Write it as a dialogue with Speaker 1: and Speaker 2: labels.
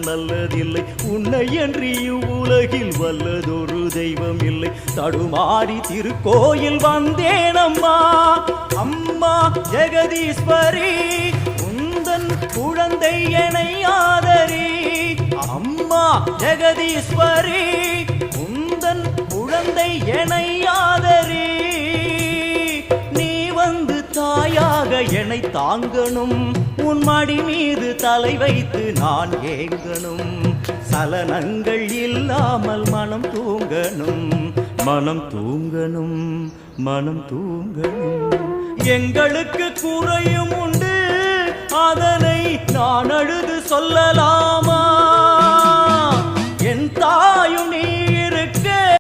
Speaker 1: நல்லதில்லை. உன்னை என்று இவ்வுலகில் வல்லதொரு தெய்வம் இல்லை. தடுமாறி திருக்கோயில் வந்தேனம்மா. அம்மா ஜெகதீஸ்வரி உந்தன் குழந்தை என்னை ஆதரி. அம்மா ஜெகதீஸ்வரி உந்தன் குழந்தை என்னை ஆதரி. நீ வந்து தாயாக என்னை தாங்கணும். உன் மடி மீது தலை வைத்து நான் ஏங்கணும். சலனங்கள் இல்லாமல் மனம் தூங்கணும். மனம் தூங்கணும். மனம் தூங்கணும். எங்களுக்கு குறையும் உண்டு, அதனை நான் அழுது சொல்லலாமா?